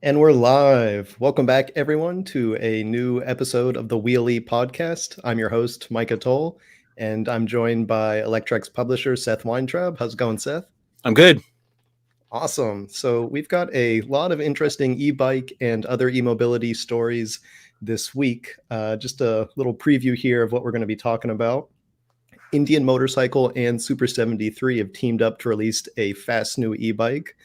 And we're live. Welcome back, everyone, to a new episode of the Wheelie Podcast. I'm your host, Micah Toll, and I'm joined by Electrek's publisher, Seth Weintraub. How's it going, Seth? I'm good. Awesome. So we've got a lot of interesting e-bike and other e-mobility stories this week. Just a little preview here of what we're going to be talking about. Indian Motorcycle and Super73 have teamed up to release a fast new e-bike.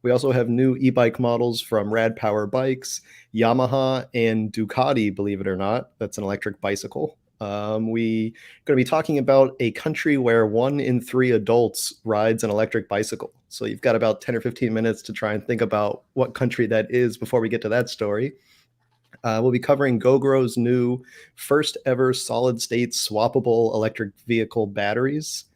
We also have new e-bike models from Rad Power Bikes, Yamaha, and Ducati, believe it or not. That's an electric bicycle. We going to be talking about a country where 1 in 3 adults rides an electric bicycle. So you've got about 10 or 15 minutes to try and think about what country that is before we get to that story. We'll be covering Gogoro's new first ever solid state swappable electric vehicle batteries.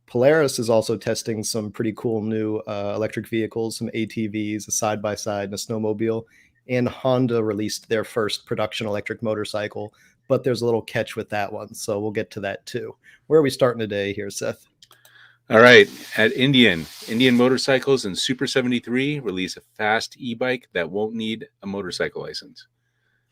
Polaris is also testing some pretty cool new electric vehicles, some ATVs, a side-by-side, and a snowmobile. And Honda released their first production electric motorcycle, but there's a little catch with that one, so we'll get to that too. Where are we starting today here, Seth? All right. At Indian Motorcycles and Super73 release a fast e-bike that won't need a motorcycle license.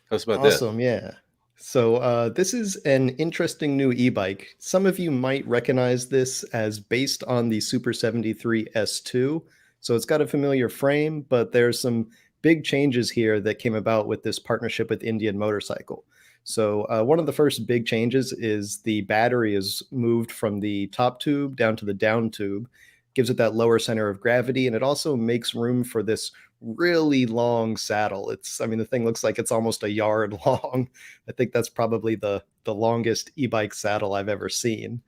Tell us about this. Awesome, yeah. So this is an interesting new e-bike. Some of you might recognize this as based on the Super73 S2. So it's got a familiar frame, but there's some big changes here that came about with this partnership with Indian Motorcycle. So one of the first big changes is the battery is moved from the top tube down to the down tube, gives it that lower center of gravity, and it also makes room for this really long saddle. The thing looks like it's almost a yard long. I think that's probably the longest e-bike saddle I've ever seen.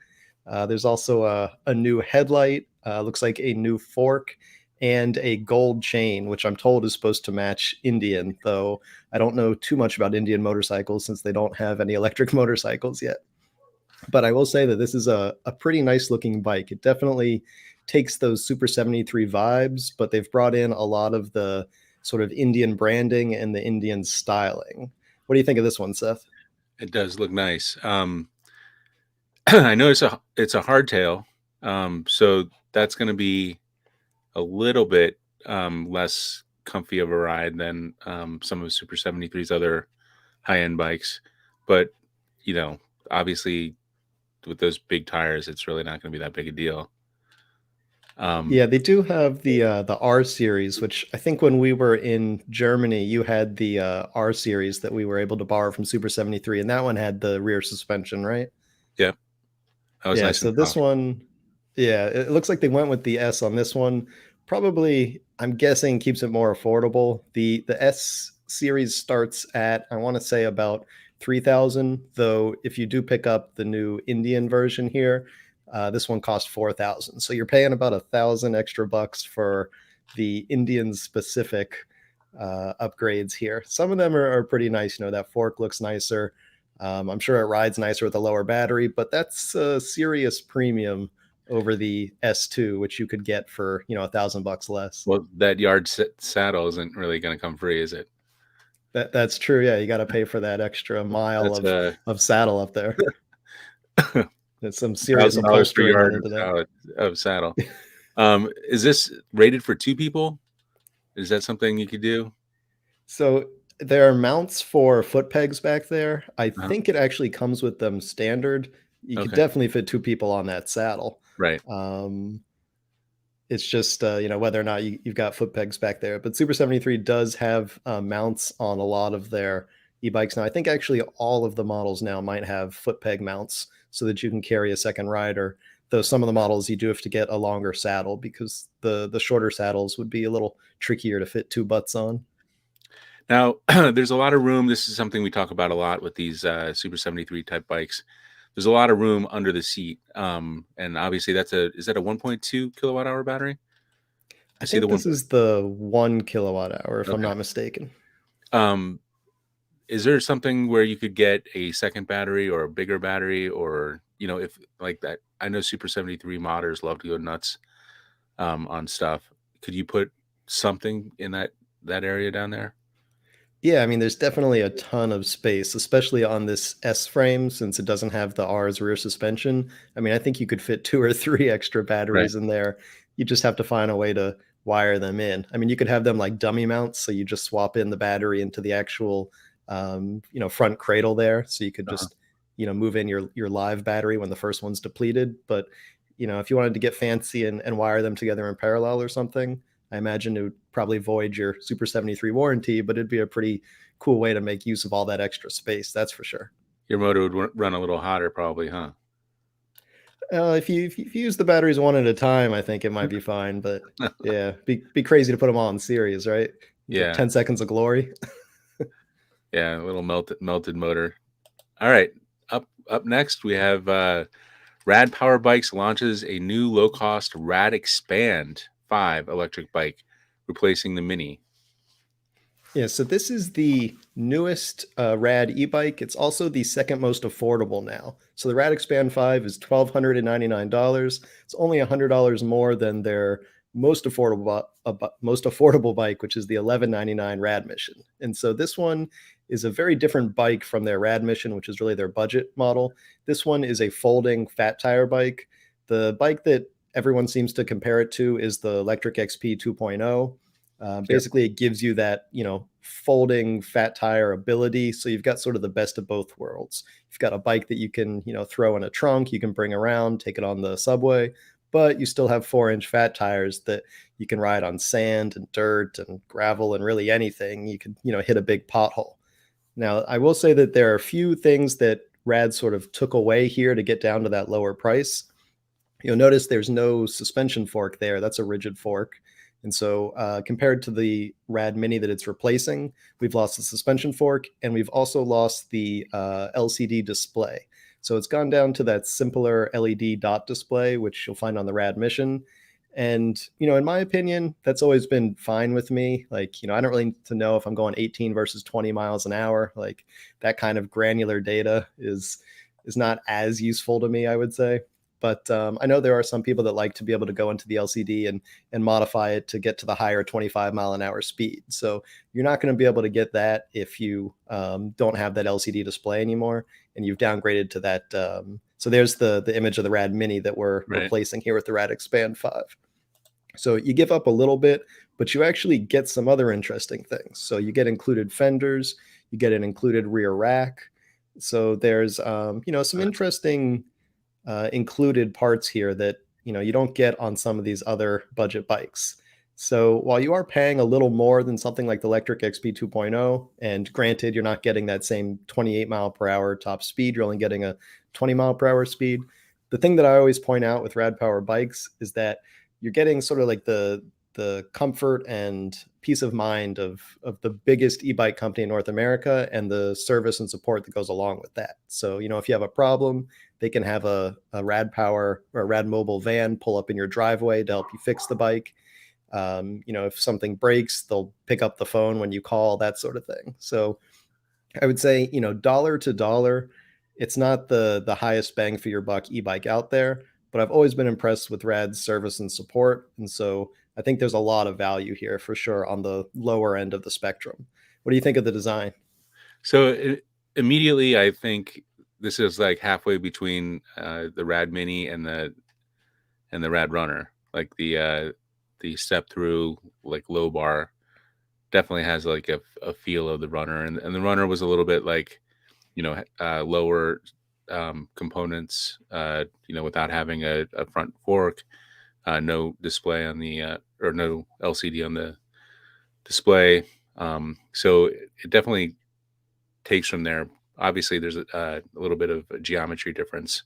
There's also a new headlight, looks like a new fork, and a gold chain, which I'm told is supposed to match Indian, though I don't know too much about Indian motorcycles since they don't have any electric motorcycles yet. But I will say that this is a pretty nice looking bike. It definitely takes those Super73 vibes, but they've brought in a lot of the sort of Indian branding and the Indian styling. What do you think of this one, Seth? It does look nice. I know it's a hardtail, so that's going to be a little bit less comfy of a ride than some of Super73's other high-end bikes. But, obviously with those big tires, it's really not going to be that big a deal. Yeah, they do have the R series, which I think when we were in Germany, you had the R series that we were able to borrow from Super73, and that one had the rear suspension, right? Yeah. That was nice So and this soft. one, it looks like they went with the S on this one. Probably, I'm guessing, keeps it more affordable. The S series starts at, I want to say, about 3,000, though if you do pick up the new Indian version here, this one costs 4,000. So you're paying about 1,000 extra bucks for the Indian specific upgrades here. Some of them are pretty nice. That fork looks nicer. I'm sure it rides nicer with a lower battery, but that's a serious premium over the S2, which you could get for $1,000 less. Well, that yard saddle isn't really going to come free, is it? That's true. Yeah, you got to pay for that extra mile of saddle up there. There's some serious $1,000 per upholstering went yard into that. of saddle. Is this rated for 2 people? Is that something you could do? So there are mounts for foot pegs back there. I think it actually comes with them standard. You could definitely fit 2 people on that saddle. Right. It's just whether or not you've got foot pegs back there. But Super73 does have mounts on a lot of their e-bikes now. I think actually all of the models now might have foot peg mounts so that you can carry a second rider. Though some of the models you do have to get a longer saddle because the shorter saddles would be a little trickier to fit 2 butts on. Now, there's a lot of room. This is something we talk about a lot with these Super73 type bikes. There's a lot of room under the seat. And obviously is that a 1.2 kilowatt hour battery? I think this is the 1 kilowatt hour, if I'm not mistaken. Is there something where you could get a second battery or a bigger battery, or, if like that? I know Super73 modders love to go nuts on stuff. Could you put something in that area down there? Yeah, there's definitely a ton of space, especially on this S frame since it doesn't have the R's rear suspension. I think you could fit 2 or 3 extra batteries in there. You just have to find a way to wire them in. I mean, you could have them like dummy mounts, so you just swap in the battery into the actual front cradle there, so you could Uh-huh. just move in your live battery when the first one's depleted. But if you wanted to get fancy and wire them together in parallel or something, I imagine it would probably void your Super 73 warranty, but it'd be a pretty cool way to make use of all that extra space, that's for sure. Your motor would run a little hotter, probably, huh? If you use the batteries one at a time, I think it might be fine. But yeah, be crazy to put them all in series, right? You get Yeah, 10 seconds of glory. yeah, a little melted motor. All right, up next we have Rad Power Bikes launches a new low cost RadExpand 5 electric bike, replacing the Mini. Yeah, so this is the newest Rad e-bike. It's also the second most affordable now. So the Rad Expand 5 is $1,299. It's only $100 more than their most affordable bike, which is the $1,199 Rad Mission. And so this one is a very different bike from their Rad Mission, which is really their budget model. This one is a folding fat tire bike. The bike that everyone seems to compare it to is the Electrek XP 2.0. Yep. Basically, it gives you that folding fat tire ability. So you've got sort of the best of both worlds. You've got a bike that you can throw in a trunk, you can bring around, take it on the subway, but you still have 4-inch fat tires that you can ride on sand and dirt and gravel and really anything. You can hit a big pothole. Now, I will say that there are a few things that Rad sort of took away here to get down to that lower price. You'll notice there's no suspension fork there. That's a rigid fork. And so compared to the Rad Mini that it's replacing, we've lost the suspension fork and we've also lost the LCD display. So it's gone down to that simpler LED dot display, which you'll find on the Rad Mission. And, in my opinion, that's always been fine with me. Like, I don't really need to know if I'm going 18 versus 20 miles an hour. Like that kind of granular data is not as useful to me, I would say. But I know there are some people that like to be able to go into the LCD and modify it to get to the higher 25-mile-an-hour speed. So you're not going to be able to get that if you don't have that LCD display anymore, and you've downgraded to that. So there's the image of the Rad Mini that we're Right. replacing here with the Rad Expand 5. So you give up a little bit, but you actually get some other interesting things. So you get included fenders, you get an included rear rack. So there's some That's interesting included parts here that you don't get on some of these other budget bikes. So while you are paying a little more than something like the Electrek XP 2.0, and granted you're not getting that same 28 mile per hour top speed, you're only getting a 20 mile per hour speed. The thing that I always point out with Rad Power bikes is that you're getting sort of like the comfort and peace of mind of the biggest e-bike company in North America and the service and support that goes along with that. So, if you have a problem, they can have a Rad Power or a Rad Mobile van pull up in your driveway to help you fix the bike. If something breaks, they'll pick up the phone when you call, that sort of thing. So I would say, dollar to dollar, it's not the highest bang for your buck e-bike out there, but I've always been impressed with Rad's service and support. And so I think there's a lot of value here for sure on the lower end of the spectrum. What do you think of the design? so immediately I think this is like halfway between the Rad Mini and the Rad Runner. Like the step through like low bar definitely has like a feel of the Runner, and the Runner was a little bit like lower components, without having a front fork, no display on the or no LCD on the display. So it definitely takes from there. Obviously, there's a little bit of a geometry difference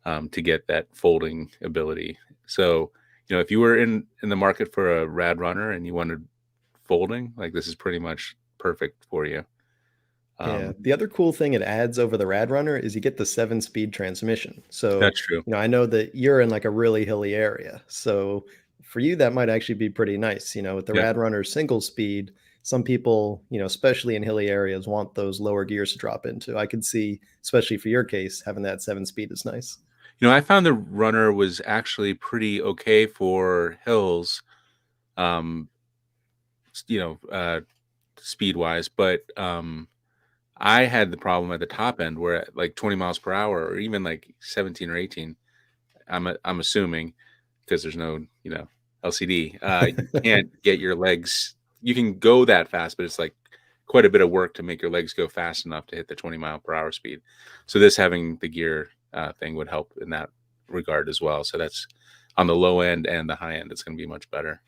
to get that folding ability. So, if you were in the market for a Rad Runner and you wanted folding, like this is pretty much perfect for you. Yeah. Um, The other cool thing it adds over the Rad Runner is you get the 7-speed transmission. So, that's true. I know that you're in like a really hilly area. So for you, that might actually be pretty nice. With the Yeah. Rad Runner single speed, some people, especially in hilly areas, want those lower gears to drop into. I could see, especially for your case, having that 7-speed is nice. I found the Runner was actually pretty okay for hills, um, you know, uh, speed wise, but I had the problem at the top end where at like 20 miles per hour or even like 17 or 18, I'm assuming because there's no, LCD, you can't get your legs. You can go that fast, but it's like quite a bit of work to make your legs go fast enough to hit the 20 mile per hour speed. So this having the gear thing would help in that regard as well. So that's on the low end and the high end. It's going to be much better.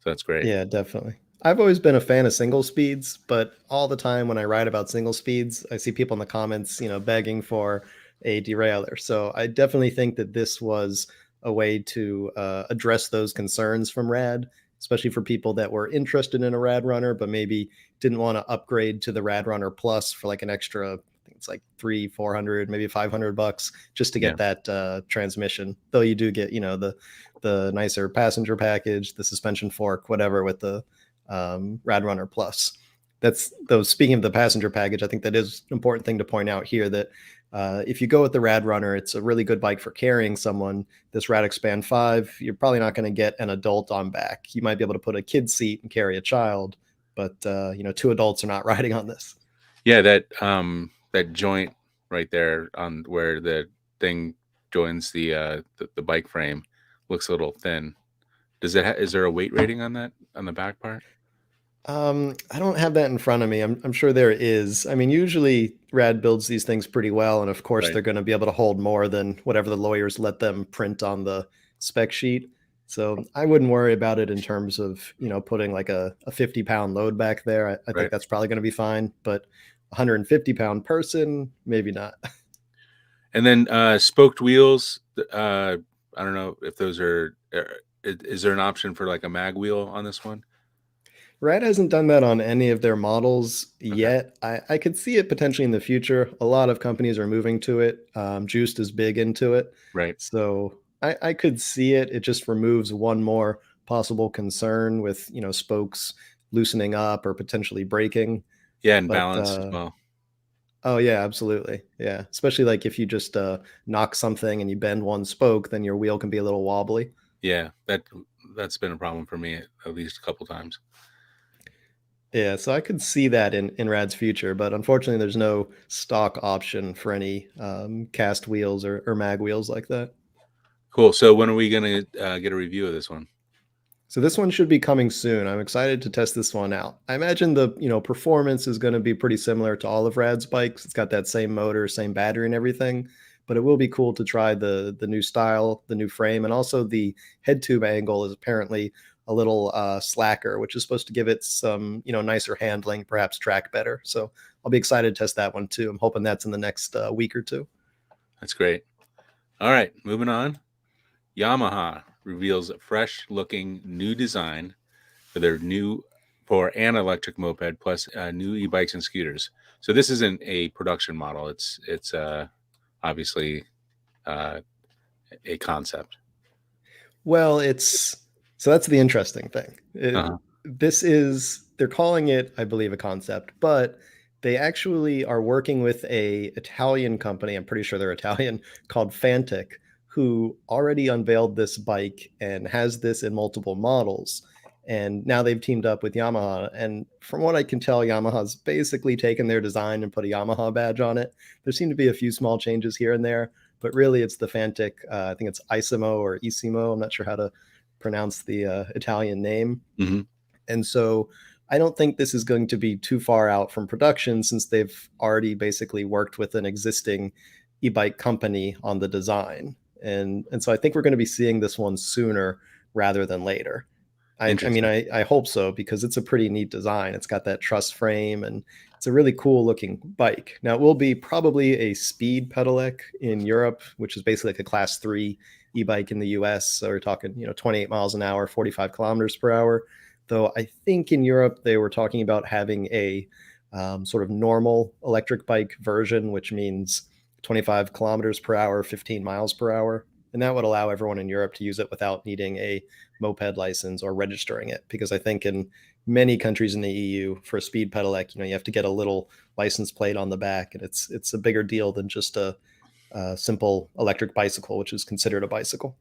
So that's great. Yeah, definitely. I've always been a fan of single speeds, but all the time when I write about single speeds, I see people in the comments, begging for a derailleur. So I definitely think that this was a way to address those concerns from Rad, especially for people that were interested in a Rad Runner, but maybe didn't want to upgrade to the Rad Runner Plus for like an extra, I think it's like 300, 400, maybe $500 just to Yeah. get that transmission. Though you do get, the nicer passenger package, the suspension fork, whatever, with the Rad Runner Plus. That's though. Speaking of the passenger package, I think that is an important thing to point out here. That if you go with the Rad Runner, it's a really good bike for carrying someone. This RadExpand 5, you're probably not going to get an adult on back. You might be able to put a kid seat and carry a child, but two adults are not riding on this. Yeah, that joint right there on where the thing joins the bike frame looks a little thin. Is there a weight rating on that on the back part? I don't have that in front of me. I'm sure there is. I mean, usually Rad builds these things pretty well, and of course Right. they're going to be able to hold more than whatever the lawyers let them print on the spec sheet. So I wouldn't worry about it in terms of putting like a 50-pound load back there. I think Right. that's probably going to be fine, but 150-pound person, maybe not. And then spoked wheels. I don't know if those are. Is there an option for like a mag wheel on this one? Rad hasn't done that on any of their models Okay. yet. I could see it potentially in the future. A lot of companies are moving to it. Juiced is big into it. Right. So I could see it. It just removes one more possible concern with, spokes loosening up or potentially breaking. Yeah, and But balance as well. oh yeah, absolutely. Yeah. Especially like if you just knock something and you bend one spoke, then your wheel can be a little wobbly. Yeah, that's been a problem for me at least a couple times. Yeah, so I could see that in Rad's future, but unfortunately, there's no stock option for any cast wheels or mag wheels like that. Cool. So when are we gonna get a review of this one? So this one should be coming soon. I'm excited to test this one out. I imagine the performance is going to be pretty similar to all of Rad's bikes. It's got that same motor, same battery, and everything. But it will be cool to try the new style, the new frame, and also the head tube angle is apparently a little slacker, which is supposed to give it some nicer handling, perhaps track better. So I'll be excited to test that one too. I'm hoping that's in the next week or two. That's great. All right, moving on. Yamaha reveals a fresh looking new design for for an electric moped plus new e-bikes and scooters. So this isn't a production model. It's obviously uh, a concept. Well, it's so that's the interesting thing. Uh-huh. This is they're calling it, I believe, a concept, but they actually are working with a Italian company. I'm pretty sure they're Italian called Fantic, who already unveiled this bike and has this in multiple models. And now they've teamed up with Yamaha. And from what I can tell, Yamaha's basically taken their design and put a Yamaha badge on it. There seem to be a few small changes here and there, but really it's the Fantic. I think it's Isimo or Isimo. I'm not sure how to pronounce the Italian name. Hmm. And so I don't think this is going to be too far out from production since they've already basically worked with an existing e-bike company on the design. And so I think we're going to be seeing this one sooner rather than later. I mean, Interesting. I hope so because it's a pretty neat design. It's got that truss frame and it's a really cool looking bike. Now, it will be probably a speed pedelec in Europe, which is basically like a class 3 e-bike in the US. So we're talking, 28 miles an hour, 45 kilometers per hour. Though I think in Europe they were talking about having a sort of normal electric bike version, which means 25 kilometers per hour, 15 miles per hour. And that would allow everyone in Europe to use it without needing a moped license or registering it. Because I think in many countries in the EU for a speed pedelec, you have to get a little license plate on the back, and it's a bigger deal than just a simple electric bicycle, which is considered a bicycle.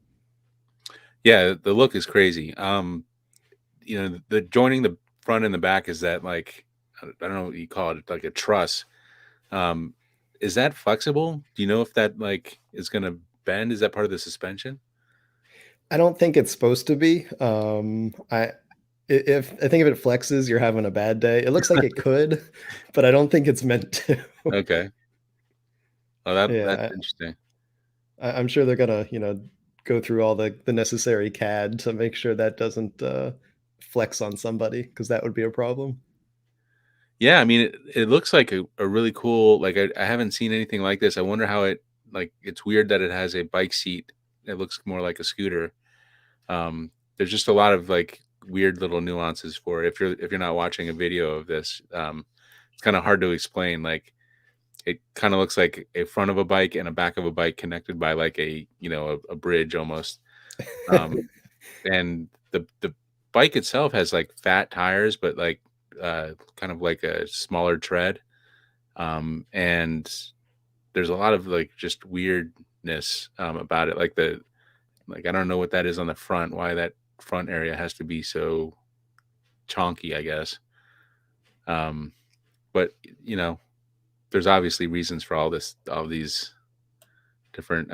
Yeah, the look is crazy. The joining the front and the back is that like I don't know what you call it, like a truss. Um, is that flexible? Do you know if that like is going to bend? Is that part of the suspension? I don't think it's supposed to be. If I think if it flexes, you're having a bad day. It looks like it could, but I don't think it's meant to. Okay. Oh, that's Yeah, interesting. I'm sure they're gonna, go through all the necessary CAD to make sure that doesn't flex on somebody, because that would be a problem. Yeah, I mean, it looks like a really cool, like, I haven't seen anything like this. I wonder how it, like, it's weird that it has a bike seat. It looks more like a scooter. There's just a lot of, like, weird little nuances for it. If you're not watching a video of this, it's kinda hard to explain, like, it kinda looks like a front of a bike and a back of a bike connected by, like, a bridge almost. Um, and the bike itself has, like, fat tires, but, like, kind of like a smaller tread. And there's a lot of, like, just weirdness, about it, like, I don't know what that is on the front, why that front area has to be so chonky, I guess. Um, but, you know, there's obviously reasons for all these different,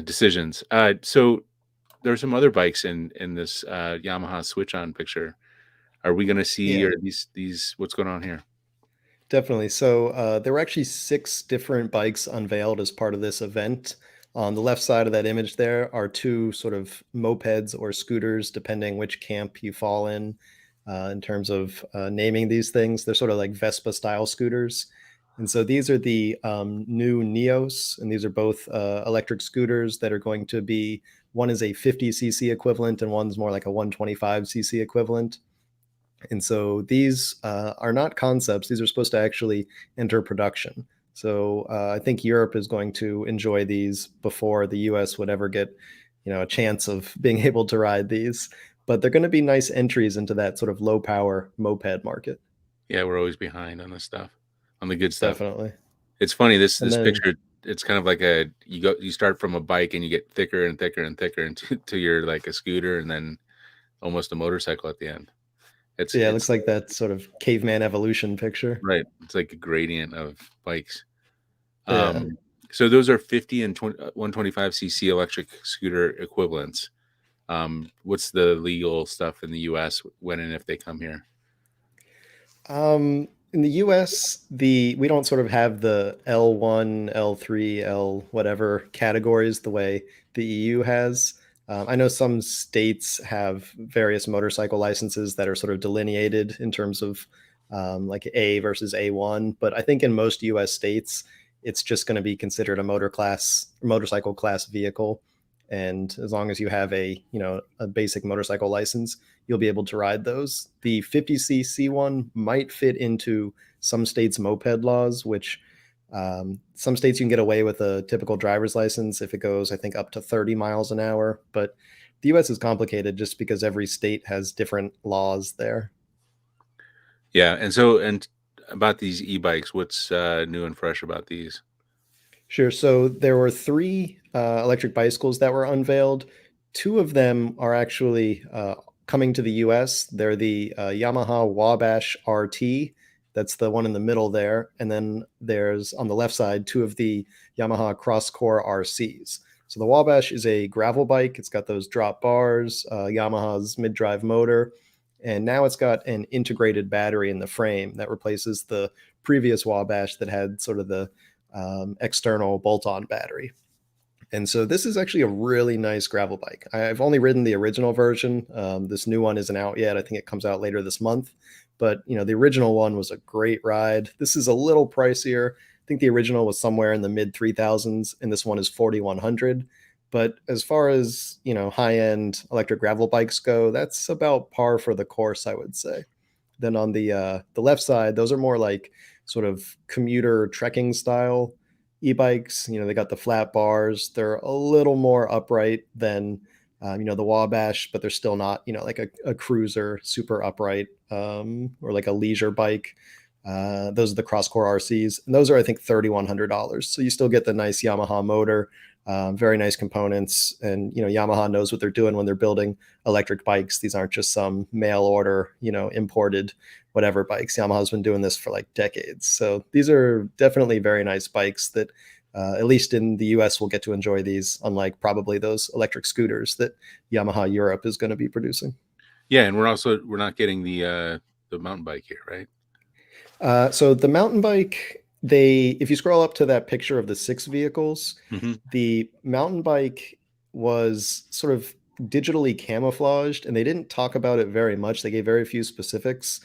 decisions. So there's some other bikes in this, Yamaha Switch On picture. Are we gonna see, Yeah. or these what's going on here? Definitely. So there were actually six different bikes unveiled as part of this event. On the left side of that image, there are two sort of mopeds or scooters, depending which camp you fall in terms of naming these things. They're sort of like Vespa style scooters. And so these are the new Neos, and these are both electric scooters that are going to be, one is a 50cc equivalent, and one's more like a 125cc equivalent. And so these are not concepts. These are supposed to actually enter production. So I think Europe is going to enjoy these before the US would ever get, a chance of being able to ride these. But they're going to be nice entries into that sort of low power moped market. Yeah, we're always behind on this stuff, on the good stuff. Definitely. It's funny, this And this then, picture, it's kind of like you start from a bike and you get thicker and thicker and thicker until you're like a scooter and then almost a motorcycle at the end. It's yeah, it looks it's like that sort of caveman evolution picture. right. It's like a gradient of bikes. Yeah. Um, so those are 50 and 125cc electric scooter equivalents. What's the legal stuff in the US when and if they come here? In the US, we don't sort of have the L1, L3, L whatever categories the way the EU has. I know some states have various motorcycle licenses that are sort of delineated in terms of like A versus A1, but I think in most US states, it's just going to be considered a motorcycle class vehicle. And as long as you have a basic motorcycle license, you'll be able to ride those. The 50cc one might fit into some states' moped laws, which some states you can get away with a typical driver's license if it goes, I think, up to 30 miles an hour. But the US is complicated just because every state has different laws there. Yeah, and about these e-bikes, what's new and fresh about these? Sure. So there were three electric bicycles that were unveiled. Two of them are actually coming to the US. They're the Yamaha Wabash RT. That's the one in the middle there. And then there's on the left side two of the Yamaha Cross Core RCs. So the Wabash is a gravel bike. It's got those drop bars, Yamaha's mid drive motor. And now it's got an integrated battery in the frame that replaces the previous Wabash that had sort of the external bolt-on battery. And so this is actually a really nice gravel bike. I've only ridden the original version. This new one isn't out yet. I think it comes out later this month. But the original one was a great ride. This is a little pricier. I think the original was somewhere in the mid 3000s, and this one is 4100. But as far as high-end electric gravel bikes go, that's about par for the course, I would say. Then on the left side, those are more like sort of commuter trekking style e-bikes. They got the flat bars. They're a little more upright than the Wabash, but they're still not like a cruiser super upright or like a leisure bike. Those are the cross core RCs, and those are I think $3,100. So you still get the nice Yamaha motor, very nice components, and Yamaha knows what they're doing when they're building electric bikes. These aren't just some mail order, imported whatever bikes. Yamaha's been doing this for like decades. So these are definitely very nice bikes that At least in the US, we'll get to enjoy these, unlike probably those electric scooters that Yamaha Europe is going to be producing. Yeah, and we're not getting the mountain bike here, right? So the mountain bike, they if you scroll up to that picture of the 6 vehicles, Hmm. the mountain bike was sort of digitally camouflaged, and they didn't talk about it very much. They gave very few specifics.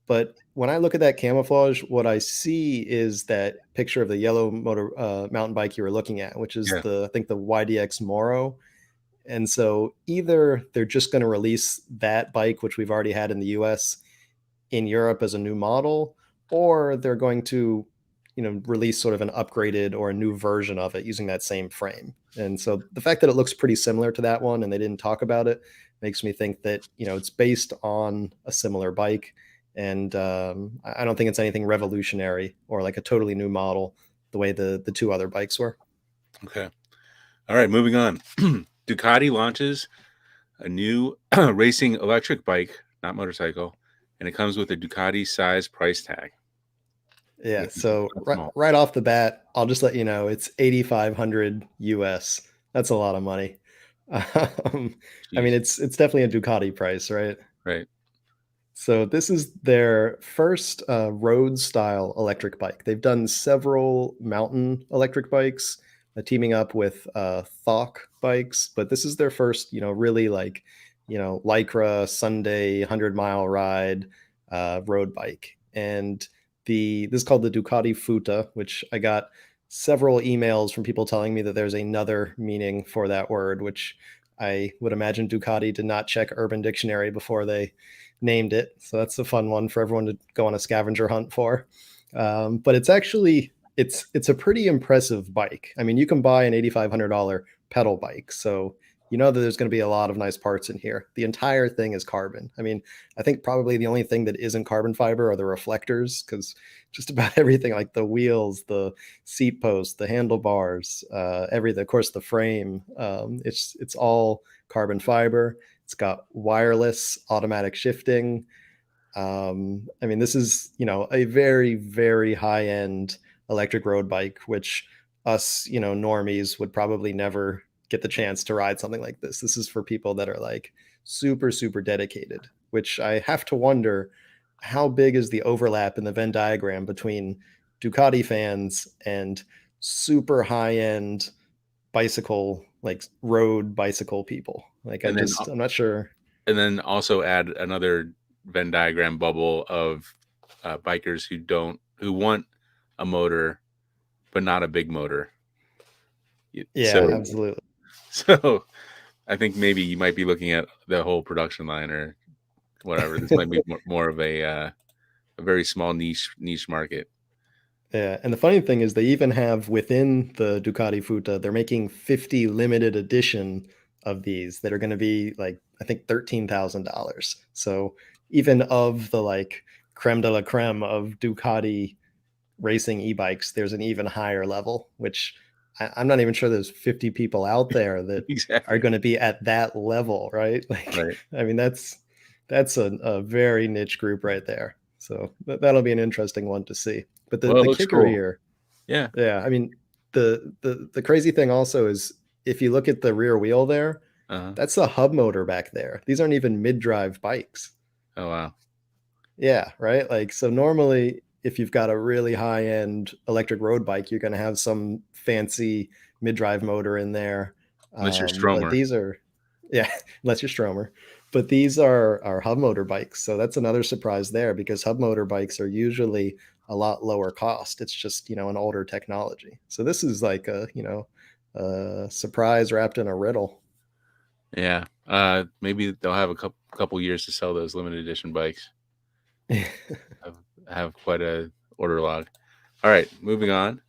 But when I look at that camouflage, what I see is that picture of the yellow mountain bike you were looking at, which is Yeah. the I think the YDX Moro. And so either they're just going to release that bike, which we've already had in the US, in Europe as a new model, or they're going to, release sort of an upgraded or a new version of it using that same frame. And so the fact that it looks pretty similar to that one and they didn't talk about it makes me think that, it's based on a similar bike. And I don't think it's anything revolutionary or like a totally new model the way the two other bikes were. Okay. All right, moving on. Ducati launches a new racing electric bike, not motorcycle, and it comes with a Ducati-size price tag. Yeah, Which is so quite right, small. right off the bat, I'll just let you know it's 8,500 US. That's a lot of money. I mean, Jeez. it's definitely a Ducati price, right? Right. So this is their first road style electric bike. They've done several mountain electric bikes, teaming up with Thok bikes, but this is their first, really like, Lycra Sunday 100-mile ride road bike. And this is called the Ducati Futa, which I got several emails from people telling me that there's another meaning for that word, which I would imagine Ducati did not check Urban Dictionary before they named it. So that's a fun one for everyone to go on a scavenger hunt for. But it's actually it's a pretty impressive bike. I mean, you can buy an $8,500 pedal bike, so you know that there's going to be a lot of nice parts in here. The entire thing is carbon. I mean, I think probably the only thing that isn't carbon fiber are the reflectors, because just about everything, like the wheels, the seat post, the handlebars, everything, of course, the frame, it's all carbon fiber. It's got wireless automatic shifting. I mean, this is, a very, very high end electric road bike, which us, normies would probably never get the chance to ride something like this. This is for people that are like super, super dedicated, which I have to wonder how big is the overlap in the Venn diagram between Ducati fans and super high end bicycle, like road bicycle people. Like, And then I'm not sure. also add another Venn diagram bubble of bikers who want a motor but not a big motor. Yeah, So absolutely. so I think maybe you might be looking at the whole production line or whatever. This might be more of a very small niche market. Yeah, and the funny thing is they even have within the Ducati Futa, they're making 50 limited edition of these that are going to be like I think $13,000. So even of the like creme de la creme of Ducati racing e-bikes, there's an even higher level, which I'm not even sure there's 50 people out there that are Exactly. going to be at that level, right? Like, Right. I mean, that's a very niche group right there. So that'll be an interesting one to see. But the Well, it the looks kicker cool. here, Yeah. yeah, I mean, the crazy thing also is if you look at the rear wheel there, Uh-huh. that's a hub motor back there. These aren't even mid-drive bikes. Oh wow. Yeah, right. Like, so normally, if you've got a really high end electric road bike, you're going to have some fancy mid drive motor in there. Unless you're But Stromer. these are, yeah, unless you're Stromer. But these are hub motor bikes. So that's another surprise there because hub motor bikes are usually a lot lower cost. It's just, an older technology. So this is like a surprise wrapped in a riddle. Yeah. Maybe they'll have a couple years to sell those limited edition bikes. Have have quite a order log. All right, moving on.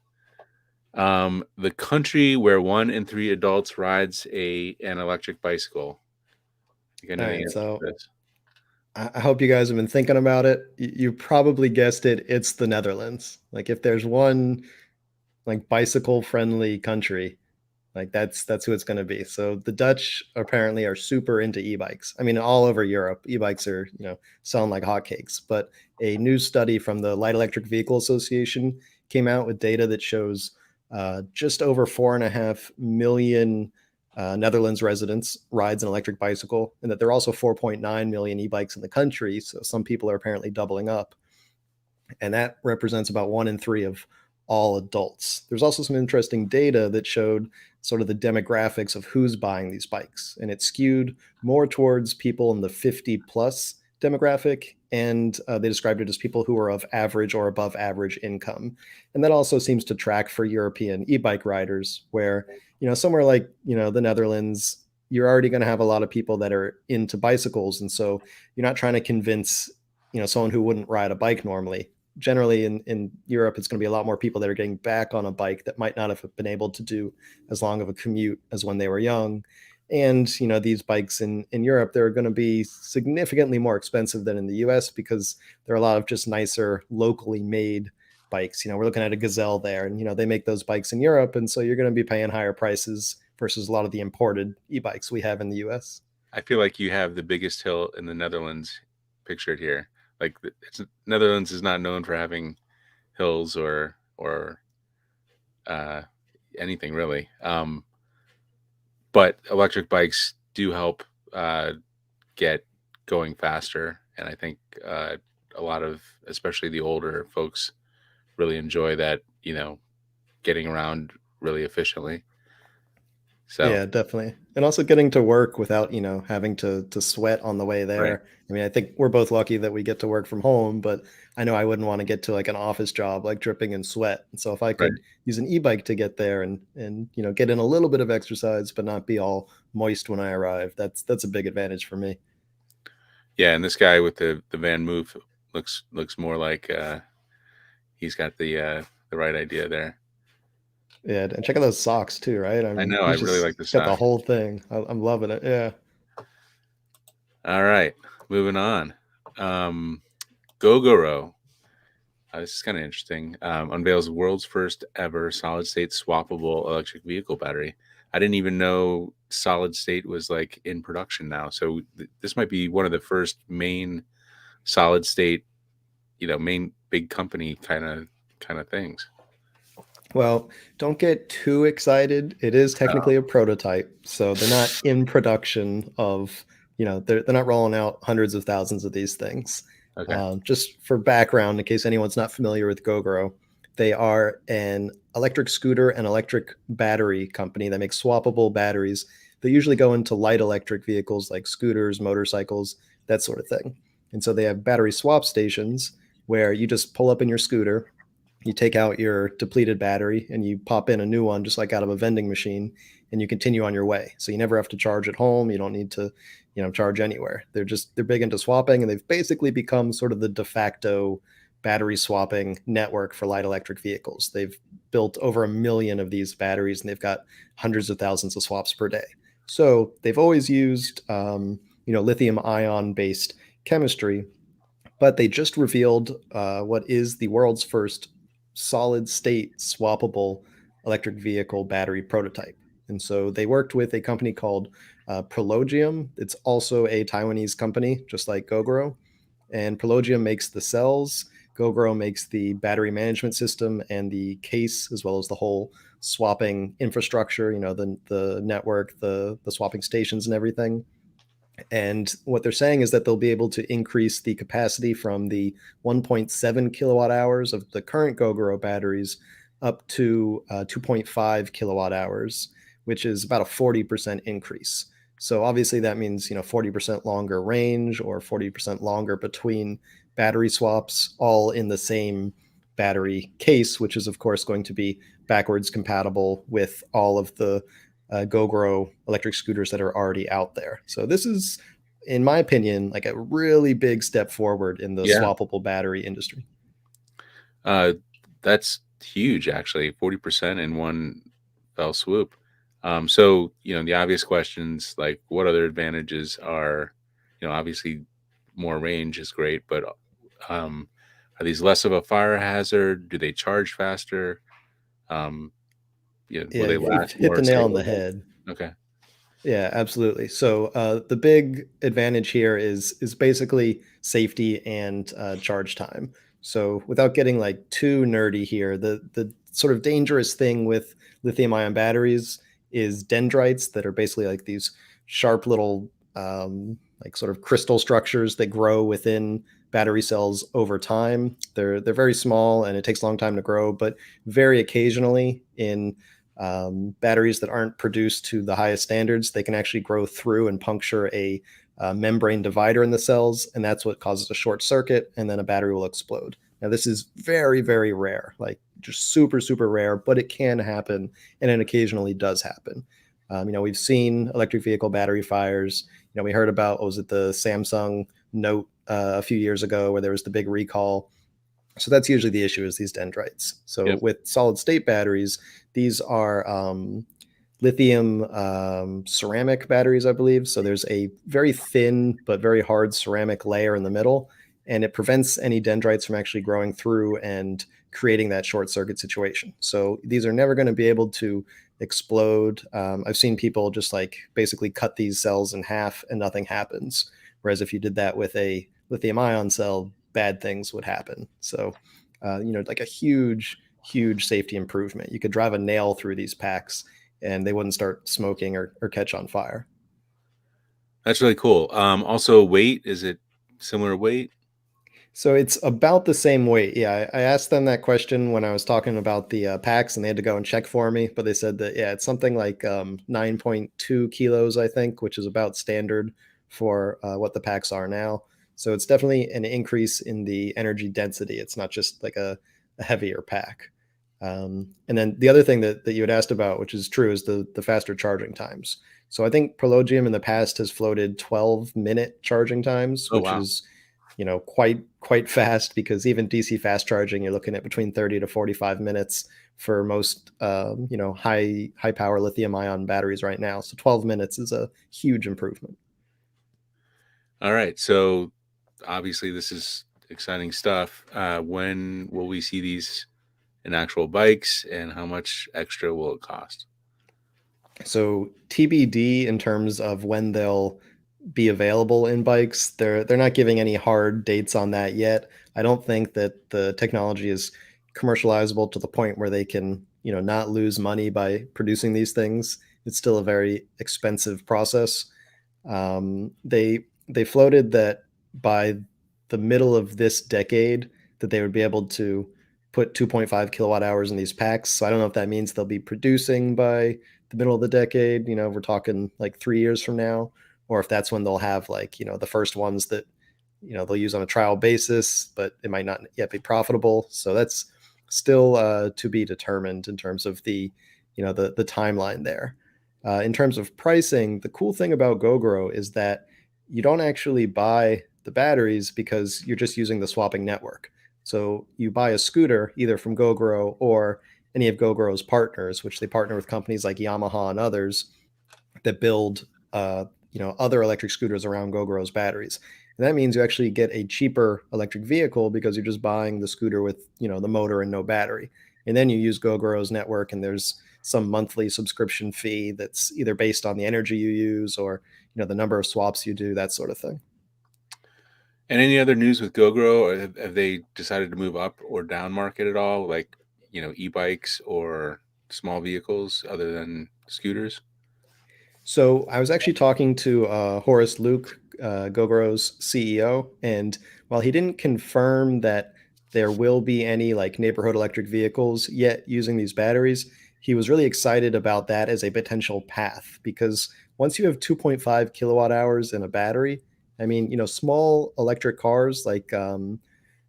The country where 1 in 3 adults rides an electric bicycle. I think I All know the right. answer to So this. I hope you guys have been thinking about it. You probably guessed it. It's the Netherlands. Like if there's one like bicycle friendly country, like that's who it's going to be. So the Dutch apparently are super into e-bikes. I mean, all over Europe, e-bikes are, selling like hotcakes. But a new study from the Light Electric Vehicle Association came out with data that shows Just over 4.5 million Netherlands residents rides an electric bicycle, and that there are also 4.9 million e-bikes in the country. So some people are apparently doubling up, and that represents about 1 in 3 of all adults. There's also some interesting data that showed sort of the demographics of who's buying these bikes, and it skewed more towards people in the 50 plus demographic, and they described it as people who are of average or above average income. And that also seems to track for European e-bike riders, where somewhere like the Netherlands, you're already going to have a lot of people that are into bicycles, and so you're not trying to convince someone who wouldn't ride a bike normally. Generally in Europe, it's going to be a lot more people that are getting back on a bike that might not have been able to do as long of a commute as when they were young. And these bikes in Europe, they're going to be significantly more expensive than in the US, because there are a lot of just nicer locally made bikes. We're looking at a Gazelle there, and they make those bikes in Europe, and so you're going to be paying higher prices versus a lot of the imported e-bikes we have in the US. I feel like you have the biggest hill in the Netherlands pictured here. Like Netherlands is not known for having hills or uh, anything really. But electric bikes do help get going faster, and I think a lot of, especially the older folks, really enjoy that. Getting around really efficiently. So Yeah, definitely. And also getting to work without, having to sweat on the way right, there. I mean, I think we're both lucky that we get to work from home, but I know I wouldn't want to get to like an office job like dripping in sweat. And so if I right, could use an e-bike to get there and get in a little bit of exercise but not be all moist when I arrive, that's a big advantage for me. yeah. And this guy with the Van Move looks more like he's got the right idea there. Yeah, and check out those socks too, right? I I mean, know. I really like the he's got the sock. whole thing. I'm loving it. Yeah. All right, moving on. Um, Gogoro. This is kind of interesting. Unveils the world's first ever solid state swappable electric vehicle battery. I didn't even know solid state was like in production now. So this might be one of the first main solid state, main big company kind of things. Well, don't get too excited. It is Oh, technically a prototype, so they're not in production of, they're not rolling out hundreds of thousands of these things. okay. Just for background, in case anyone's not familiar with Gogoro, they are an electric scooter and electric battery company that makes swappable batteries that usually go into light electric vehicles like scooters, motorcycles, that sort of thing. And so they have battery swap stations where you just pull up in your scooter, you take out your depleted battery and you pop in a new one just like out of a vending machine, and you continue on your way. So you never have to charge at home. You don't need to charge anywhere. They're big into swapping, and they've basically become sort of the de facto battery swapping network for light electric vehicles. They've built over 1 million of these batteries, and they've got hundreds of thousands of swaps per day. So they've always used lithium ion based chemistry, but they just revealed what is the world's first solid state swappable electric vehicle battery prototype. And so they worked with a company called Prologium. It's also a Taiwanese company, just like Gogoro. And Prologium makes the cells. Gogoro makes the battery management system and the case, as well as the whole swapping infrastructure, the network, the swapping stations and everything. And what they're saying is that they'll be able to increase the capacity from the 1.7 kilowatt hours of the current Gogoro batteries up to 2.5 kilowatt hours, which is about a 40% increase. So obviously that means 40% longer range or 40% longer between battery swaps, all in the same battery case, which is of course going to be backwards compatible with all of the Gogoro electric scooters that are already out there. So this is, in my opinion, like a really big step forward in the Yeah. swappable battery industry. Uh, that's huge, actually. 40% in one fell swoop. So the obvious questions like what other advantages are, obviously more range is great, but um, are these less of a fire hazard? Do they charge faster? Um, will Yeah, they you've last hit more? the Say, nail on the head. okay, Yeah, absolutely. So the big advantage here is basically safety and charge time. So without getting like too nerdy here, the sort of dangerous thing with lithium ion batteries is dendrites that are basically like these sharp little like sort of crystal structures that grow within battery cells over time. They're very small and it takes a long time to grow, but very occasionally in batteries that aren't produced to the highest standards, they can actually grow through and puncture a membrane divider in the cells, and that's what causes a short circuit, and then a battery will explode. Now, this is very, very rare, like just super, super rare, but it can happen, and it occasionally does happen. We've seen electric vehicle battery fires. We heard about, what was it, the Samsung Note a few years ago where there was the big recall. So that's usually the issue, is these dendrites. So Yep. with solid state batteries, these are lithium ceramic batteries, I believe. So there's a very thin but very hard ceramic layer in the middle, and it prevents any dendrites from actually growing through and creating that short circuit situation. So these are never going to be able to explode. I've seen people just like basically cut these cells in half and nothing happens. Whereas if you did that with a lithium ion cell, bad things would happen. So, like a huge, huge safety improvement. You could drive a nail through these packs and they wouldn't start smoking or catch on fire. That's really cool. Also, weight, is it similar weight? So it's about the same weight. Yeah, I asked them that question when I was talking about the packs, and they had to go and check for me. But they said that yeah, it's something like 9.2 kilos, I think, which is about standard for what the packs are now. So it's definitely an increase in the energy density. It's not just like a heavier pack. And then the other thing that you had asked about, which is true, is the faster charging times. So I think Prologium in the past has floated 12-minute charging times, Oh, which wow. is quite fast, because even DC fast charging, you're looking at between 30 to 45 minutes for most high power lithium ion batteries right now. So 12 minutes is a huge improvement. All right. So obviously, this is exciting stuff. When will we see these in actual bikes, and how much extra will it cost? So TBD in terms of when they'll be available in bikes. They're not giving any hard dates on that yet. I don't think that the technology is commercializable to the point where they can, not lose money by producing these things. It's still a very expensive process. They floated that by the middle of this decade that they would be able to put 2.5 kilowatt hours in these packs. So I don't know if that means they'll be producing by the middle of the decade. We're talking like 3 years from now, or if that's when they'll have like the first ones that they'll use on a trial basis, but it might not yet be profitable. So that's still to be determined in terms of the timeline there. In terms of pricing, the cool thing about Gogoro is that you don't actually buy the batteries because you're just using the swapping network. So you buy a scooter either from Gogoro or any of Gogoro's partners, which they partner with companies like Yamaha and others that build other electric scooters around Gogoro's batteries. And that means you actually get a cheaper electric vehicle because you're just buying the scooter with the motor and no battery. And then you use Gogoro's network, and there's some monthly subscription fee that's either based on the energy you use or the number of swaps you do, that sort of thing. And any other news with Gogoro? Or have they decided to move up or down market at all, like e-bikes or small vehicles other than scooters? So I was actually talking to Horace Luke, Gogoro's CEO, and while he didn't confirm that there will be any like neighborhood electric vehicles yet using these batteries, he was really excited about that as a potential path, because once you have 2.5 kilowatt hours in a battery, I mean, small electric cars like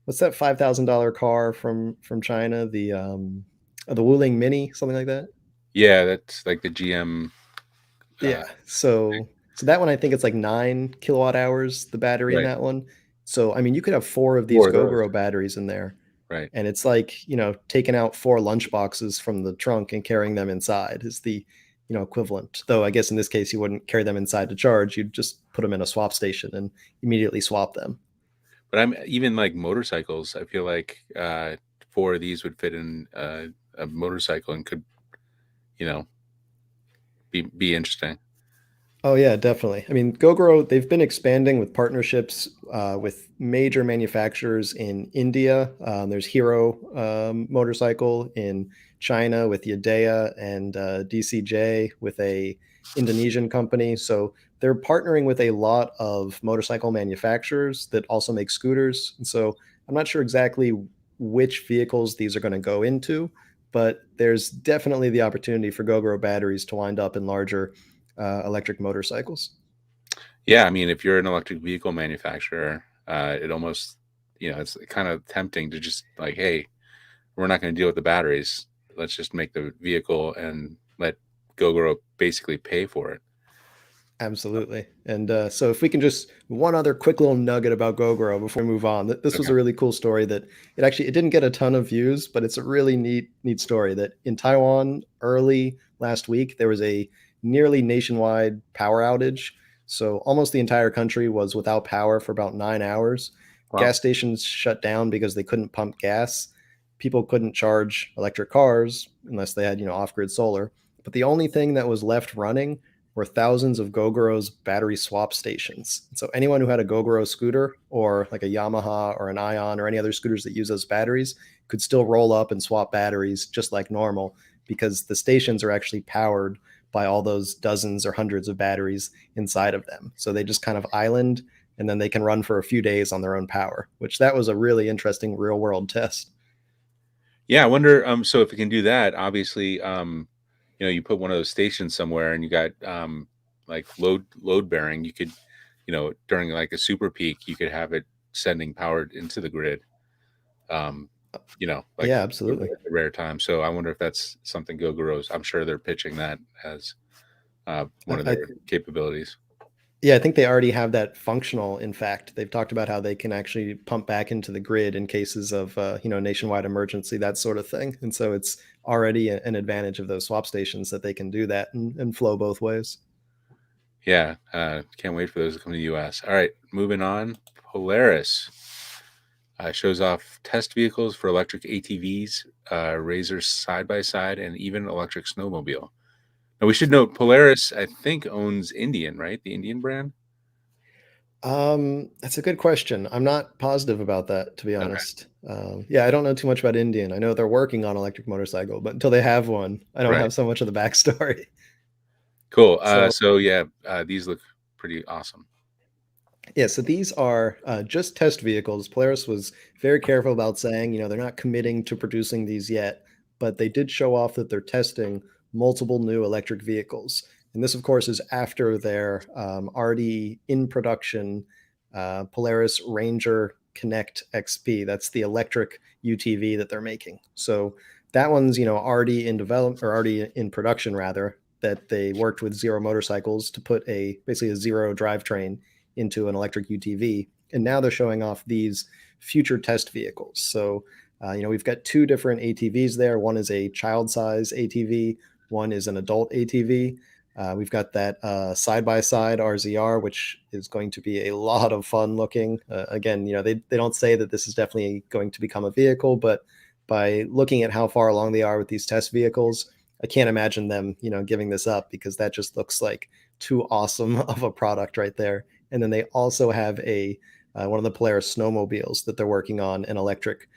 what's that $5,000 car from China, the Wuling Mini, something like that. Yeah, that's like the GM. Uh, Yeah. So that one, I think it's like 9 kilowatt hours, the battery in right. that one. So I mean you could have four of these Four of those. Gogoro batteries in there. Right. And it's like, taking out four lunch boxes from the trunk and carrying them inside is the, equivalent. Though I guess in this case you wouldn't carry them inside to charge. You'd just put them in a swap station and immediately swap them. But I'm even like motorcycles. I feel like four of these would fit in a motorcycle and could, you know, be interesting. Oh yeah, definitely. I mean, Gogoro, they've been expanding with partnerships with major manufacturers in India. There's Hero Motorcycle in China with Yadea and DCJ with a Indonesian company. So they're partnering with a lot of motorcycle manufacturers that also make scooters. And so I'm not sure exactly which vehicles these are going to go into, but there's definitely the opportunity for Gogoro batteries to wind up in larger electric motorcycles. Yeah, I mean, if you're an electric vehicle manufacturer, it almost, it's kind of tempting to just like, hey, we're not going to deal with the batteries. Let's just make the vehicle and let Gogoro basically pay for it. Absolutely. And so, if we can just one other quick little nugget about Gogoro before we move on, this was Okay. a really cool story that it didn't get a ton of views, but it's a really neat story that in Taiwan early last week there was a nearly nationwide power outage. So almost the entire country was without power for about 9 hours. Wow. Gas stations shut down because they couldn't pump gas. People couldn't charge electric cars unless they had off-grid solar. But the only thing that was left running were thousands of Gogoro's battery swap stations. So anyone who had a Gogoro scooter or like a Yamaha or an Ion or any other scooters that use those batteries could still roll up and swap batteries just like normal because the stations are actually powered by all those dozens or hundreds of batteries inside of them. So they just kind of island and then they can run for a few days on their own power, which that was a really interesting real world test. Yeah, I wonder. So if it can do that, obviously, you put one of those stations somewhere, and you got like load bearing. You could, during like a super peak, you could have it sending power into the grid. Um, like Yeah, absolutely. at a rare time. So I wonder if that's something Gogoro's. I'm sure they're pitching that as one of I, their capabilities. Yeah, I think they already have that functional. In fact, they've talked about how they can actually pump back into the grid in cases of nationwide emergency, that sort of thing. And so it's already an advantage of those swap stations that they can do that and flow both ways. Yeah, can't wait for those to come to the U.S. All right, moving on. Polaris shows off test vehicles for electric ATVs, Razor side by side, and even electric snowmobile. Now we should note Polaris, I think, owns Indian, right? The Indian brand. That's a good question. I'm not positive about that, to be Okay, honest. Yeah, I don't know too much about Indian. I know they're working on electric motorcycle, but until they have one, I don't right. have so much of the backstory. Cool. So So yeah, these look pretty awesome. yeah, so these are just test vehicles. Polaris was very careful about saying, they're not committing to producing these yet, but they did show off that they're testing multiple new electric vehicles. And this, of course, is after their already in production Polaris Ranger Connect XP. That's the electric UTV that they're making. So that one's, already in development or already in production, rather, that they worked with Zero Motorcycles to put basically a zero drivetrain into an electric UTV. And now they're showing off these future test vehicles. So, we've got two different ATVs there. One is a child size ATV, one is an adult ATV. We've got that side by side RZR, which is going to be a lot of fun looking. Again, they don't say that this is definitely going to become a vehicle, but by looking at how far along they are with these test vehicles, I can't imagine them, giving this up because that just looks like too awesome of a product right there. And then they also have a one of the Polaris snowmobiles that they're working on an electric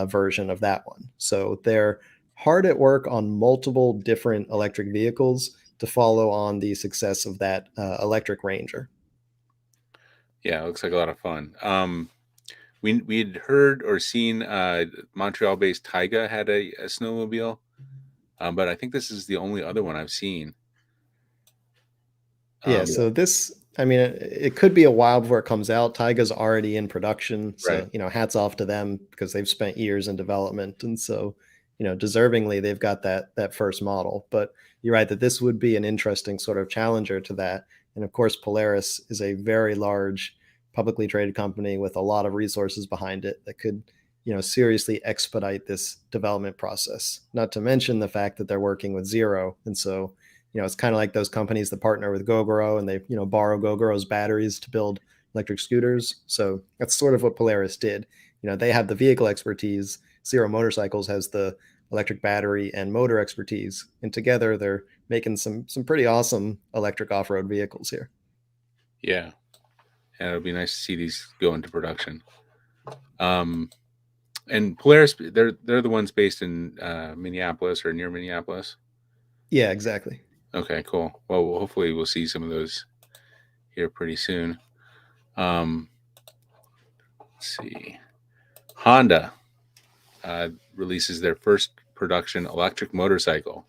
version of that one. So they're hard at work on multiple different electric vehicles to follow on the success of that electric Ranger. Yeah, it looks like a lot of fun. We had heard or seen Montreal-based Taiga had a snowmobile, but I think this is the only other one I've seen. Yeah, Yeah. so this, I mean, it could be a while before it comes out. Taiga's already in production, Right. so hats off to them because they've spent years in development, and so deservingly they've got that first model. But you're right that this would be an interesting sort of challenger to that, and of course Polaris is a very large publicly traded company with a lot of resources behind it that could seriously expedite this development process. Not to mention the fact that they're working with Zero, and so it's kind of like those companies that partner with Gogoro and they, borrow Gogoro's batteries to build electric scooters. So that's sort of what Polaris did. They have the vehicle expertise. Zero Motorcycles has the electric battery and motor expertise, and together they're making some pretty awesome electric off-road vehicles here. Yeah. And it'll be nice to see these go into production. And Polaris, they're the ones based in Minneapolis or near Minneapolis. Yeah, exactly. Okay, cool. Well, hopefully we'll see some of those here pretty soon. Let's see. Honda releases their first production electric motorcycle,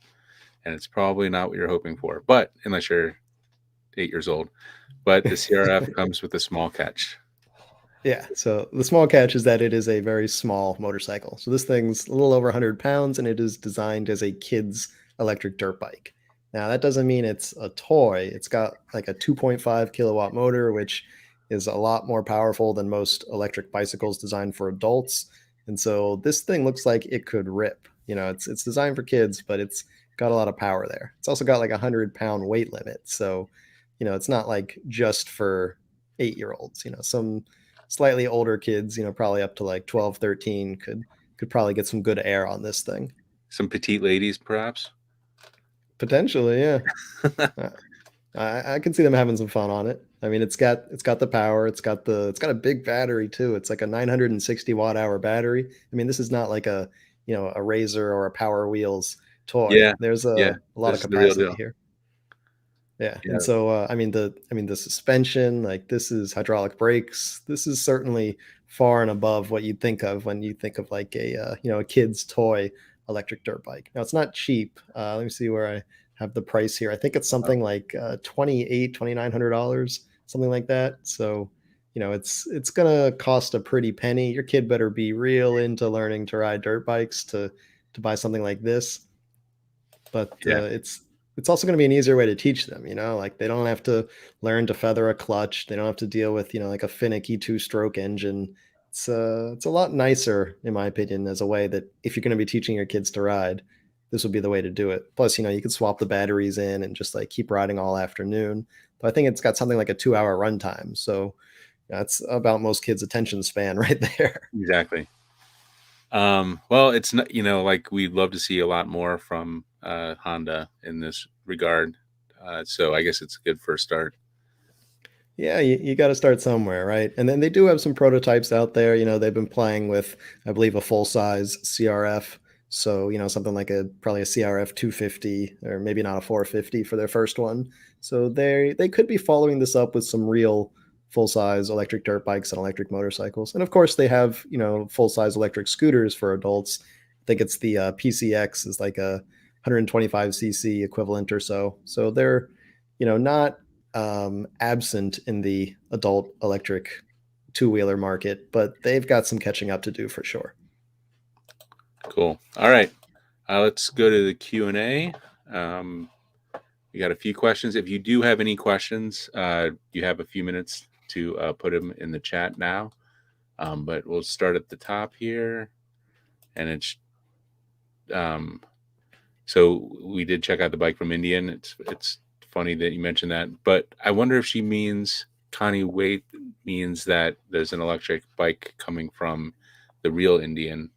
and it's probably not what you're hoping for, but unless you're 8 years old. But the CRF comes with a small catch. Yeah, so the small catch is that it is a very small motorcycle. So this thing's a little over 100 pounds, and it is designed as a kid's electric dirt bike. Now, that doesn't mean it's a toy. It's got like a 2.5 kilowatt motor, which is a lot more powerful than most electric bicycles designed for adults. And so this thing looks like it could rip. It's designed for kids, but it's got a lot of power there. It's also got like a 100-pound weight limit. So, it's not like just for 8-year-olds. Some slightly older kids, probably up to like 12, 13 could probably get some good air on this thing. Some petite ladies, perhaps? Potentially, yeah. I can see them having some fun on it. I mean, it's got the power. It's got a big battery too. It's like a 960 watt hour battery. I mean, this is not like a Razor or a Power Wheels toy. Yeah, There's yeah. a lot of This is the real capacity deal. here. Yeah. Yeah. And so I mean the suspension, like this is hydraulic brakes. This is certainly far and above what you'd think of when you think of like a kid's toy electric dirt bike. Now it's not cheap. Let me see where I have the price here. I think it's something like $2,900, something like that. So it's gonna cost a pretty penny. Your kid better be real into learning to ride dirt bikes to buy something like this. But Yeah. it's also going to be an easier way to teach them. Like they don't have to learn to feather a clutch. They don't have to deal with like a finicky 2-stroke engine. It's a lot nicer, in my opinion, as a way that if you're going to be teaching your kids to ride, this would be the way to do it. Plus, you could swap the batteries in and just like keep riding all afternoon. But I think it's got something like a 2-hour runtime. So that's about most kids' attention span right there. Exactly. Well, it's not, like we'd love to see a lot more from Honda in this regard. So I guess it's a good first start. Yeah, you got to start somewhere, right? And then they do have some prototypes out there. They've been playing with, I believe, a full-size CRF. So, something like probably a CRF 250 or maybe not a 450 for their first one. So they could be following this up with some real full-size electric dirt bikes and electric motorcycles. And of course, they have, full-size electric scooters for adults. I think it's the PCX is like a 125cc equivalent or so. So they're, not absent in the adult electric two-wheeler market, but they've got some catching up to do for sure. Cool. All right. Let's go to the Q&A. We got a few questions. If you do have any questions, you have a few minutes to put them in the chat now. But we'll start at the top here. And it's so we did check out the bike from Indian. It's funny that you mentioned that, but I wonder if she means Connie Wait means that there's an electric bike coming from the real Indian,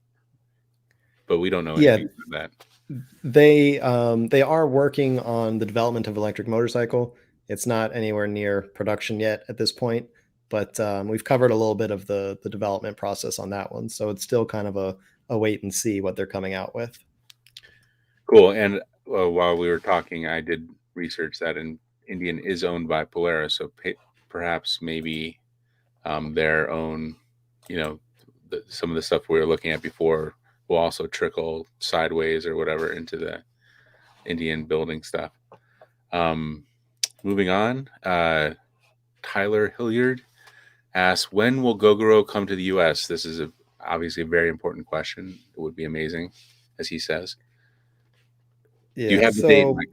but we don't know anything about that. They are working on the development of electric motorcycle. It's not anywhere near production yet at this point, but we've covered a little bit of the development process on that one. So it's still kind of a wait and see what they're coming out with. Cool. And while we were talking, I did research that Indian is owned by Polaris, so perhaps maybe their own, some of the stuff we were looking at before will also trickle sideways or whatever into the Indian building stuff. Moving on, Tyler Hilliard asks, when will Gogoro come to the U.S.? This is obviously a very important question. It would be amazing, as he says. Yeah, do you have the date, Micah?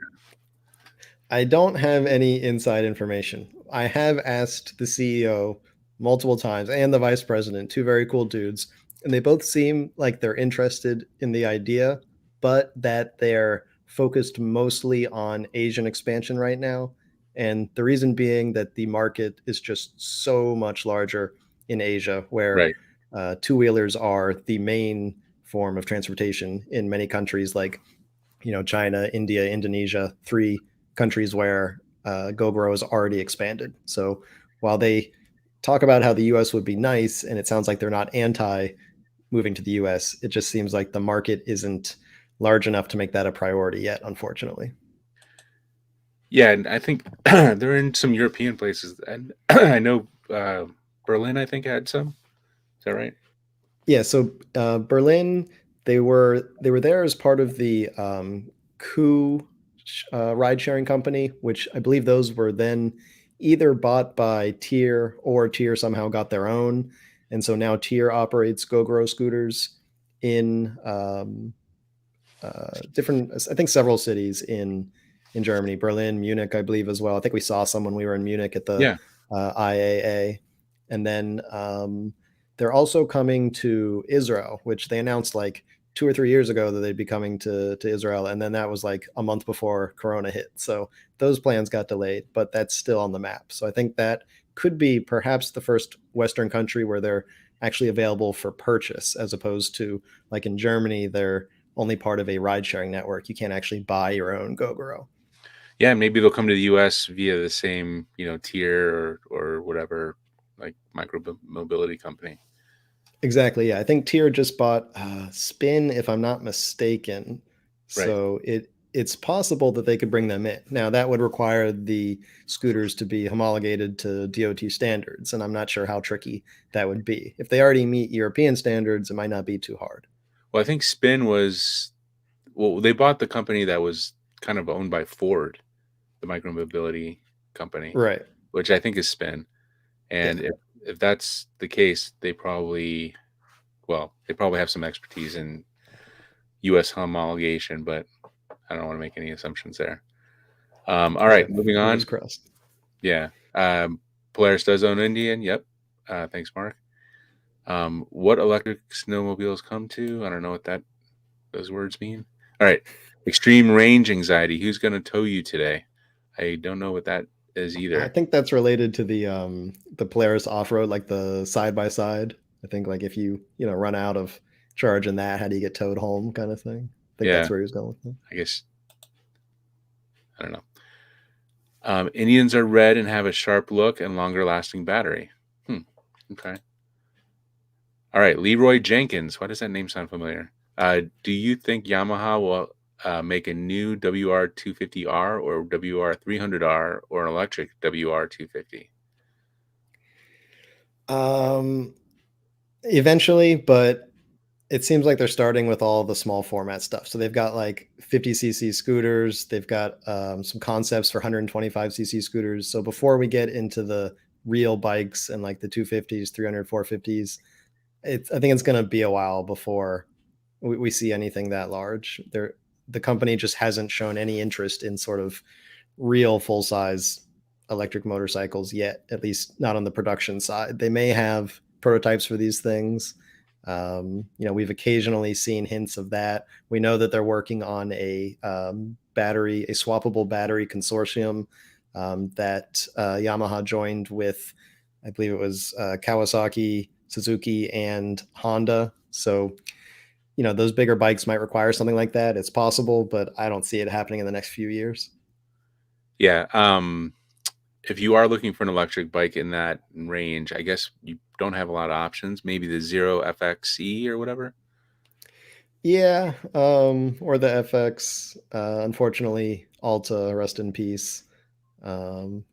I don't have any inside information. I have asked the CEO multiple times and the vice president, two very cool dudes, and they both seem like they're interested in the idea, but that they're focused mostly on Asian expansion right now. And the reason being that the market is just so much larger in Asia, where Right. two-wheelers are the main form of transportation in many countries like China, India, Indonesia, 3 countries where Gogoro is already expanded. So while they talk about how the US would be nice, and it sounds like they're not anti moving to the US, it just seems like the market isn't large enough to make that a priority yet, unfortunately. Yeah, and I think they're in some European places, and I know Berlin, I think, had some. Is that right? Yeah, so Berlin, they were there as part of the Coup ride sharing company, which I believe those were then either bought by Tier or Tier somehow got their own, and so now Tier operates Gogoro scooters in different, I think, several cities in Germany, Berlin, Munich, I believe as well. I think we saw some when we were in Munich at the Yeah. IAA, and then they're also coming to Israel, which they announced like 2 or 3 years ago that they'd be coming to Israel, and then that was like a month before Corona hit. So those plans got delayed, but that's still on the map. So I think that could be perhaps the first Western country where they're actually available for purchase, as opposed to like in Germany, they're only part of a ride sharing network. You can't actually buy your own Gogoro. Yeah, maybe they'll come to the US via the same, tier or whatever, like mobility company. Exactly. Yeah, I think Tier just bought Spin, if I'm not mistaken. Right. So it's possible that they could bring them in. Now that would require the scooters to be homologated to DOT standards, and I'm not sure how tricky that would be. If they already meet European standards, it might not be too hard. Well, I think Spin they bought the company that was kind of owned by Ford, the micromobility company, Right. which I think is Spin. Yeah. And if that's the case, they probably have some expertise in US homologation, but I don't want to make any assumptions there. All Yeah. right, moving Fingers on. crossed. Yeah. Polaris does own Indian. Yep. Thanks, Mark. What electric snowmobiles come to? I don't know what those words mean. All right. Extreme range anxiety. Who's going to tow you today? I don't know what that is I either. think that's related to the Polaris off road, like the side by side. I think like if you run out of charge in that, how do you get towed home, kind of thing. I think that's Yeah. where he was going with it. I guess I don't know. Indians are red and have a sharp look and longer lasting battery. Hmm. Okay. All right. Leroy Jenkins. Why does that name sound familiar? Do you think Yamaha will make a new WR250R or WR300R or an electric WR250? Um, Eventually, but it seems like they're starting with all the small format stuff. So they've got like 50cc scooters. They've got some concepts for 125cc scooters. So before we get into the real bikes and like the 250s, 300, 450s, I think it's going to be a while before we see anything that large. The company just hasn't shown any interest in sort of real full size electric motorcycles yet, at least not on the production side. They may have prototypes for these things. We've occasionally seen hints of that. We know that they're working on a battery, a swappable battery consortium that Yamaha joined with, I believe it was Kawasaki, Suzuki, and Honda. So, those bigger bikes might require something like that. It's possible, but I don't see it happening in the next few years. Yeah. If you are looking for an electric bike in that range, I guess you don't have a lot of options. Maybe the Zero FXE or whatever. Yeah, or the FX. Unfortunately, Alta, rest in peace,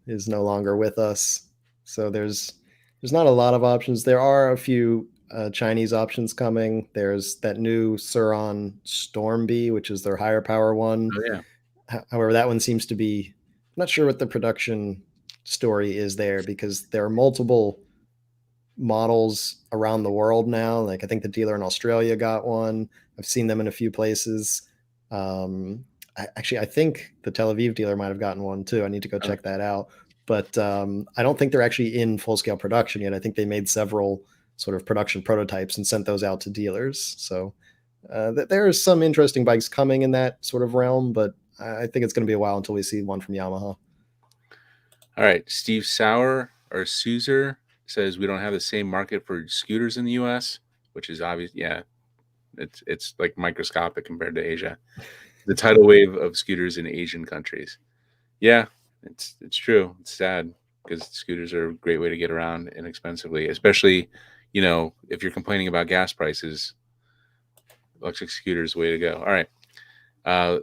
is no longer with us. So there's not a lot of options. There are a few Chinese options coming. There's that new Suron Stormbee, which is their higher power one. Oh yeah. However, that one seems to be, I'm not sure what the production story is there, because there are multiple models around the world now. Like I think the dealer in Australia got one. I've seen them in a few places. I think the Tel Aviv dealer might have gotten one too. I need to go Oh, check that out. But I don't think they're actually in full scale production yet. I think they made several sort of production prototypes and sent those out to dealers. So there are some interesting bikes coming in that sort of realm, but I think it's going to be a while until we see one from Yamaha. all right. Steve Sauer or Suzer says we don't have the same market for scooters in the US, which is obvious. Yeah. It's like microscopic compared to Asia. the tidal wave of scooters in Asian countries. Yeah, it's true. It's sad because scooters are a great way to get around inexpensively, especially, if you're complaining about gas prices, electric scooters way to go. All right.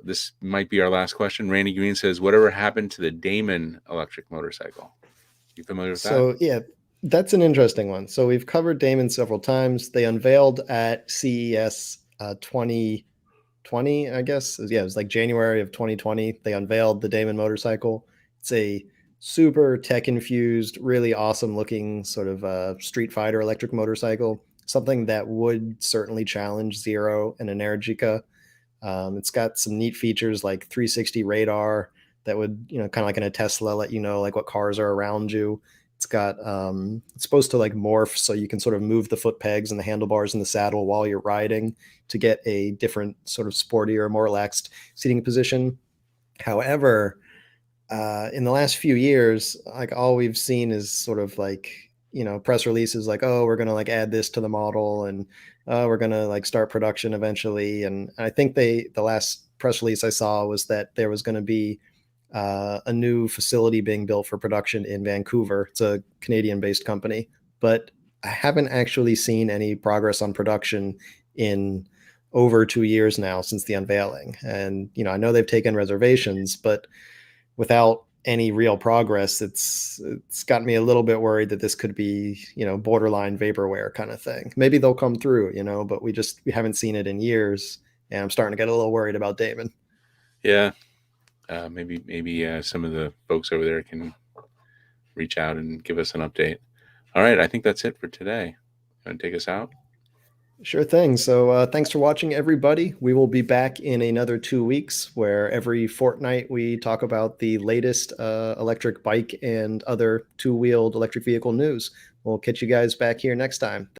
This might be our last question. Randy Green says, whatever happened to the Damon electric motorcycle? You familiar with that? So yeah, that's an interesting one. So we've covered Damon several times. They unveiled at CES 2020, I guess. Yeah, it was like January of 2020. They unveiled the Damon motorcycle. It's a super tech infused, really awesome looking sort of Street Fighter electric motorcycle. Something that would certainly challenge Zero and Energica. It's got some neat features like 360 radar that would, kind of like in a Tesla, let you know like what cars are around you. It's got it's supposed to like morph so you can sort of move the foot pegs and the handlebars in the saddle while you're riding to get a different sort of sportier, more relaxed seating position. However, in the last few years, like all we've seen is sort of like, press releases like, oh, we're going to like add this to the model and we're going to like start production eventually. And I think the last press release I saw was that there was going to be a new facility being built for production in Vancouver. It's a Canadian based company, but I haven't actually seen any progress on production in over 2 years now since the unveiling. And, I know they've taken reservations, but without any real progress, it's got me a little bit worried that this could be, borderline vaporware kind of thing. Maybe they'll come through, but we haven't seen it in years, and I'm starting to get a little worried about Damon. Yeah. Maybe some of the folks over there can reach out and give us an update. All right, I think that's it for today. You want to take us out? Sure thing. So thanks for watching, everybody. We will be back in another 2 weeks, where every fortnight we talk about the latest electric bike and other two-wheeled electric vehicle news. We'll catch you guys back here next time.